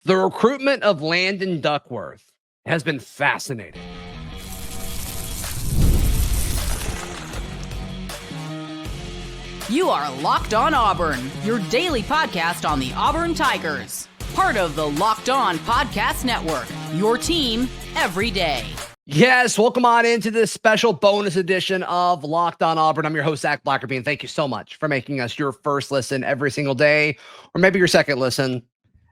The recruitment of Landon Duckworth has been fascinating. You are Locked On Auburn, your daily podcast on the Auburn Tigers. Part of the Locked On Podcast Network, your team every day. Yes, welcome on into this special bonus edition of Locked On Auburn. I'm your host, Zach Blackerby, and thank you so much for making us your first listen every single day, or maybe your second listen,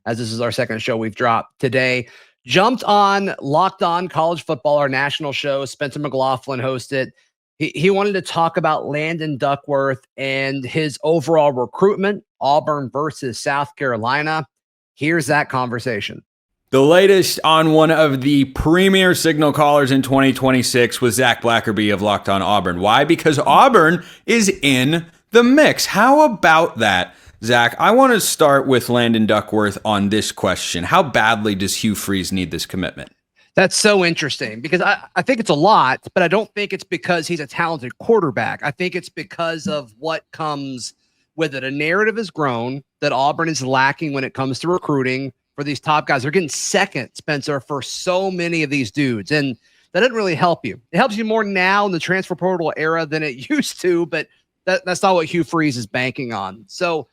as this is our second show we've dropped today. Jumped on Locked On College Football, our national show. Spencer McLaughlin hosted. He wanted to talk about Landon Duckworth and his overall recruitment, Auburn versus South Carolina. Here's that conversation. The latest on one of the premier signal callers in 2026 was Zach Blackerby of Locked On Auburn. Why? Because Auburn is in the mix. How about that, Zach? I want to start with Landon Duckworth on this question. How badly does Hugh Freeze need this commitment? That's so interesting because I think it's a lot, but I don't think it's because he's a talented quarterback. I think it's because of what comes with it. A narrative has grown that Auburn is lacking when it comes to recruiting for these top guys. They're getting second, Spencer, for so many of these dudes, and that doesn't really help you. It helps you more now in the transfer portal era than it used to, but that's not what Hugh Freeze is banking on. So,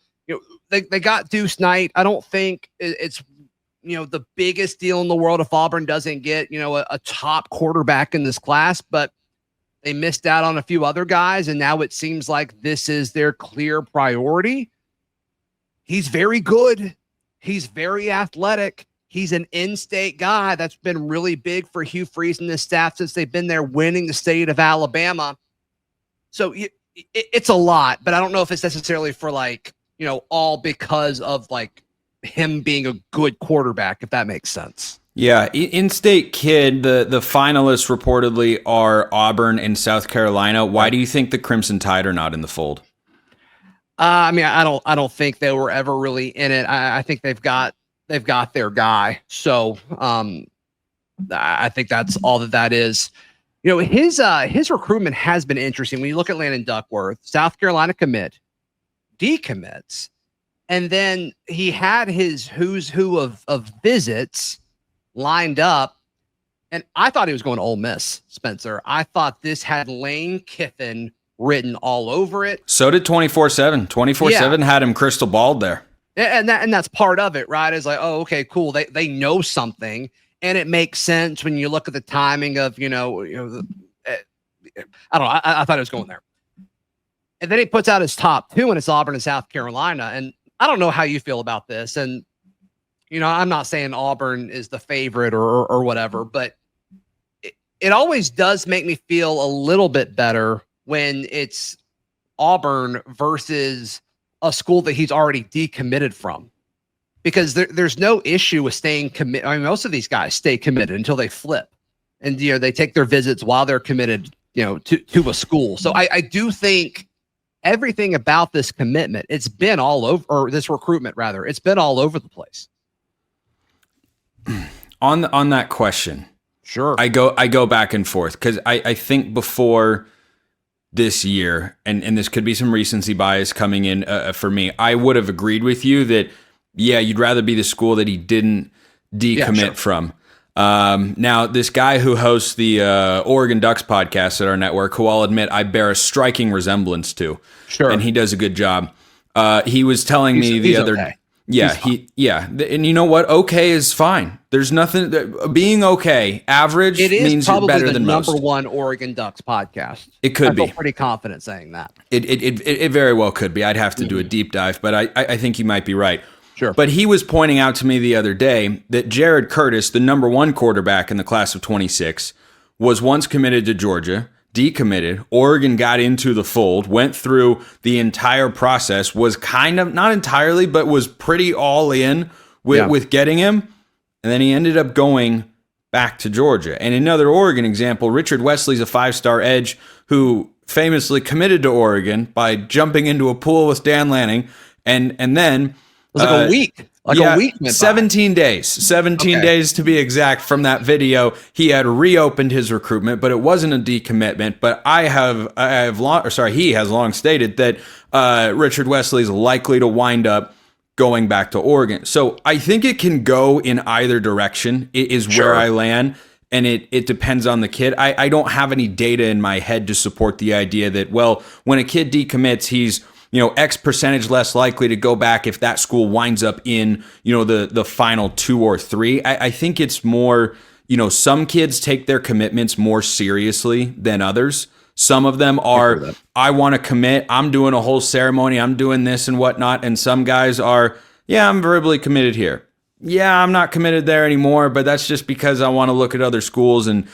they got Deuce Knight. I don't think it's the biggest deal in the world if Auburn doesn't get, a top quarterback in this class, but they missed out on a few other guys, and now it seems like this is their clear priority. He's very good. He's very athletic. He's an in-state guy. That's been really big for Hugh Freeze and his staff since they've been there winning the state of Alabama. So it's a lot, but I don't know if it's necessarily for all because of him being a good quarterback, if that makes sense. Yeah, in-state kid, the finalists reportedly are Auburn and South Carolina. Why do you think the Crimson Tide are not in the fold? I don't think they were ever really in it. I think they've got their guy. So I think that's all that is. His recruitment has been interesting. When you look at Landon Duckworth, South Carolina commit, decommits, and then he had his who's who of visits lined up. And I thought he was going to Ole Miss, Spencer. I thought this had Lane Kiffin written all over it. So did 24/7. 24/7 had him crystal balled there. And that's part of it, right? It's like, oh, okay, cool. They know something, and it makes sense when you look at the timing of, I don't know. I thought it was going there. And then he puts out his top two, and it's Auburn and South Carolina. And I don't know how you feel about this. And, I'm not saying Auburn is the favorite or whatever, but it always does make me feel a little bit better when it's Auburn versus a school that he's already decommitted from, because there's no issue with staying committed. I mean, most of these guys stay committed until they flip, and they take their visits while they're committed, to a school. So I do think everything about this commitment, it's been all over, or this recruitment rather, it's been all over the place. On that question, sure, I go back and forth because I think before this year, and this could be some recency bias coming in for me, I would have agreed with you that, yeah, you'd rather be the school that he didn't decommit from. Now, this guy who hosts the Oregon Ducks podcast at our network, who I'll admit I bear a striking resemblance to, and he does a good job. He was telling me the other day. Yeah, and you know what? Okay is fine. There's nothing. Being okay, average means you're better than most. Number one Oregon Ducks podcast. It could be. I feel pretty confident saying that. It very well could be. I'd have to do a deep dive, but I think you might be right. Sure. But he was pointing out to me the other day that Jared Curtis, the number one quarterback in the class of 26, was once committed to Georgia, decommitted. Oregon got into the fold, went through the entire process, was kind of, not entirely, but was pretty all in with getting him. And then he ended up going back to Georgia. And another Oregon example, Richard Wesley's a 5-star edge who famously committed to Oregon by jumping into a pool with Dan Lanning. And then... It was like a week. A week. 17 days. 17 days to be exact from that video. He had reopened his recruitment, but it wasn't a decommitment. But he has long stated that Richard Wesley is likely to wind up going back to Oregon. So I think it can go in either direction. It is Sure. where I land. And it depends on the kid. I don't have any data in my head to support the idea that, well, when a kid decommits, he's, X percentage less likely to go back if that school winds up in, the final 2 or 3. I think it's more, some kids take their commitments more seriously than others. Some of them are, I want to commit. I'm doing a whole ceremony. I'm doing this and whatnot. And some guys are, yeah, I'm verbally committed here. Yeah, I'm not committed there anymore, but that's just because I want to look at other schools and,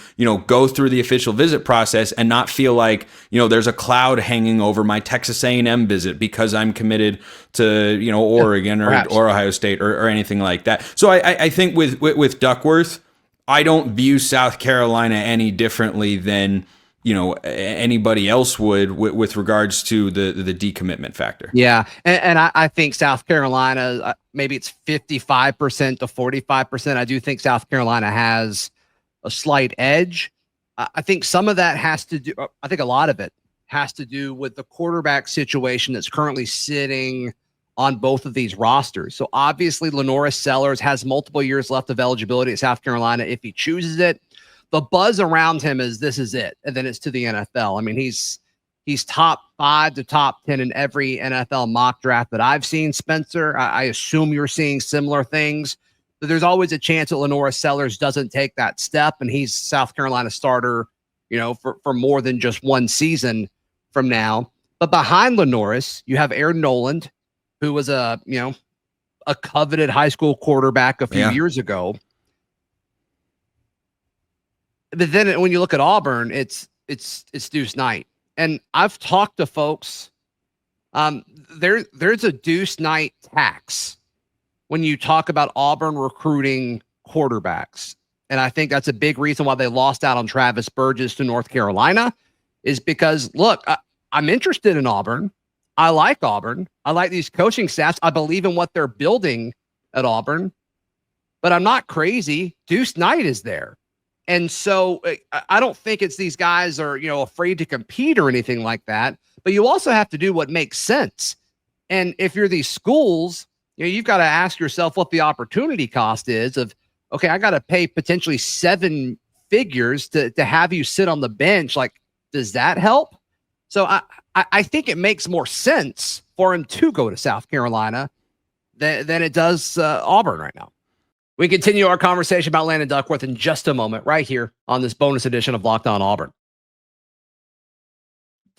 go through the official visit process and not feel like, there's a cloud hanging over my Texas A&M visit because I'm committed to, Oregon or Ohio State or anything like that. So I think with Duckworth, I don't view South Carolina any differently than, anybody else would with regards to the decommitment factor. Yeah. And I think South Carolina, maybe it's 55% to 45%. I do think South Carolina has a slight edge. I think some of that has to do, I think a lot of it has to do with the quarterback situation that's currently sitting on both of these rosters. So obviously Lanorris Sellers has multiple years left of eligibility at South Carolina if he chooses it. The buzz around him is this is it, and then it's to the NFL. I mean, he's top 5 to top 10 in every NFL mock draft that I've seen, Spencer. I assume you're seeing similar things. But there's always a chance that Lanorris Sellers doesn't take that step, and he's South Carolina starter, for more than just one season from now. But behind Lanorris, you have Aaron Noland, who was a coveted high school quarterback a few years ago. But then when you look at Auburn, it's Deuce Knight. And I've talked to folks. There's a Deuce Knight tax when you talk about Auburn recruiting quarterbacks. And I think that's a big reason why they lost out on Travis Burgess to North Carolina is because, look, I'm interested in Auburn. I like Auburn. I like these coaching staffs. I believe in what they're building at Auburn. But I'm not crazy. Deuce Knight is there. And so I don't think it's these guys are, afraid to compete or anything like that. But you also have to do what makes sense. And if you're these schools, you've got to ask yourself what the opportunity cost is of, okay, I got to pay potentially 7 figures to have you sit on the bench. Like, does that help? So I think it makes more sense for him to go to South Carolina than it does Auburn right now. We continue our conversation about Landon Duckworth in just a moment, right here on this bonus edition of Locked On Auburn.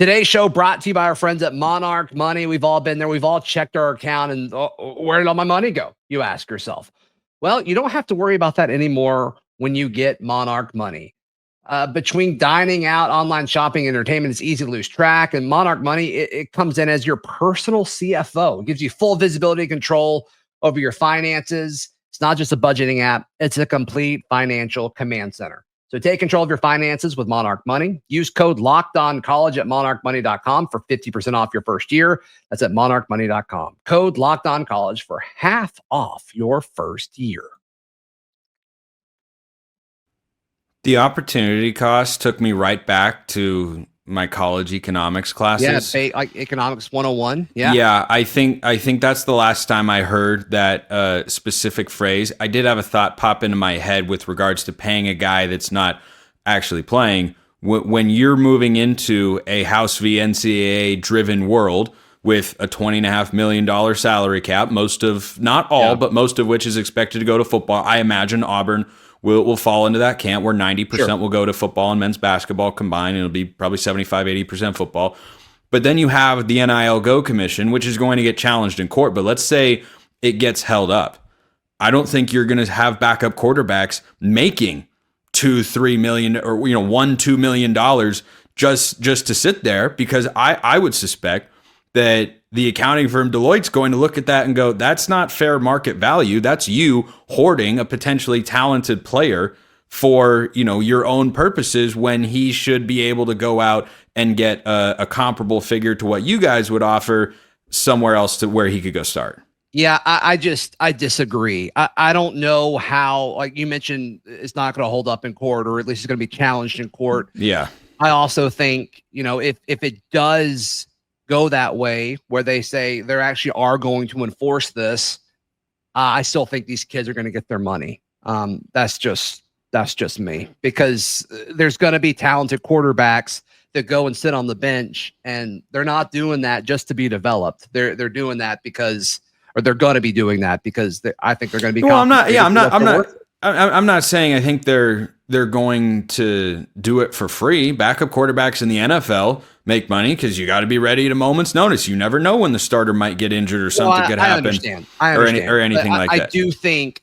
Today's show brought to you by our friends at Monarch Money. We've all been there. We've all checked our account and where did all my money go? You ask yourself. Well, you don't have to worry about that anymore when you get Monarch Money. Between dining out, online shopping, entertainment, it's easy to lose track. And Monarch Money, it comes in as your personal CFO. It gives you full visibility and control over your finances. It's not just a budgeting app. It's a complete financial command center. So take control of your finances with Monarch Money. Use code LOCKEDONCollege at monarchmoney.com for 50% off your first year. That's at monarchmoney.com. Code LOCKEDONCollege for half off your first year. The opportunity cost took me right back to my college economics classes. Yeah, like economics 101. Yeah. Yeah, I think that's the last time I heard that specific phrase. I did have a thought pop into my head with regards to paying a guy that's not actually playing. When you're moving into a House v. NCAA driven world with a $20.5 million salary cap, but most of which is expected to go to football. I imagine Auburn will fall into that camp where 90% will go to football and men's basketball combined. It'll be probably 75-80% football. But then you have the NIL Go Commission, which is going to get challenged in court. But let's say it gets held up. I don't think you're going to have backup quarterbacks making $2-3 million or $1-2 million just to sit there, because I would suspect that the accounting firm Deloitte's going to look at that and go, that's not fair market value. That's you hoarding a potentially talented player for, your own purposes when he should be able to go out and get a comparable figure to what you guys would offer somewhere else to where he could go start. Yeah, I disagree. I don't know how, like you mentioned, it's not going to hold up in court, or at least it's going to be challenged in court. Yeah. I also think, if it does go that way, where they say they actually are going to enforce this, I still think these kids are going to get their money. That's just me, because there's going to be talented quarterbacks that go and sit on the bench, and they're not doing that just to be developed. They're doing that because, or they're going to be doing that because I think they're going to be. Well, I'm not saying I think they're going to do it for free. Backup quarterbacks in the NFL make money because you got to be ready at a moment's notice. You never know when the starter might get injured or something could happen. I understand. Or anything like that.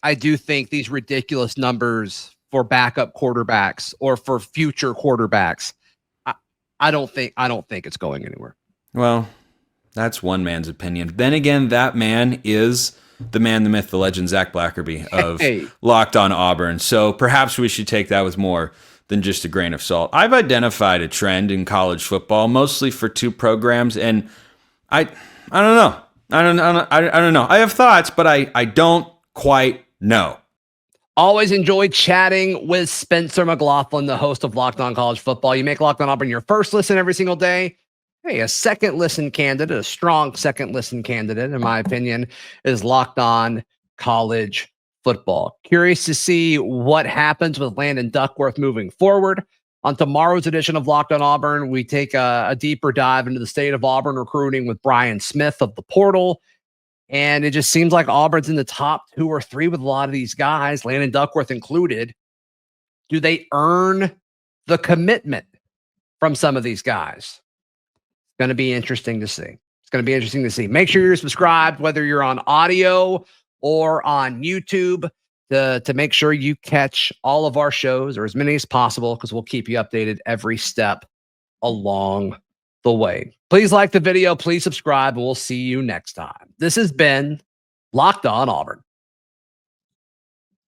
I do think these ridiculous numbers for backup quarterbacks or for future quarterbacks, I don't think it's going anywhere. Well, that's one man's opinion. Then again, that man is the man, the myth, the legend, Zach Blackerby of Locked on Auburn. So perhaps we should take that with more than just a grain of salt. I've identified a trend in college football, mostly for two programs, and I don't know. I don't know. I have thoughts, but I don't quite know. Always enjoy chatting with Spencer McLaughlin, the host of Locked on College Football. You make Locked on Auburn your first listen every single day. Hey, a second listen candidate, a strong second listen candidate, in my opinion, is Locked on College Football. Curious to see what happens with Landon Duckworth moving forward. On tomorrow's edition of Locked on Auburn, we take a deeper dive into the state of Auburn recruiting with Brian Smith of the Portal. And it just seems like Auburn's in the top 2 or 3 with a lot of these guys, Landon Duckworth included. Do they earn the commitment from some of these guys? It's going to be interesting to see. Make sure you're subscribed, whether you're on audio or on YouTube, to make sure you catch all of our shows, or as many as possible, because we'll keep you updated every step along the way. Please like the video, please subscribe, and we'll see you next time. This has been Locked on Auburn.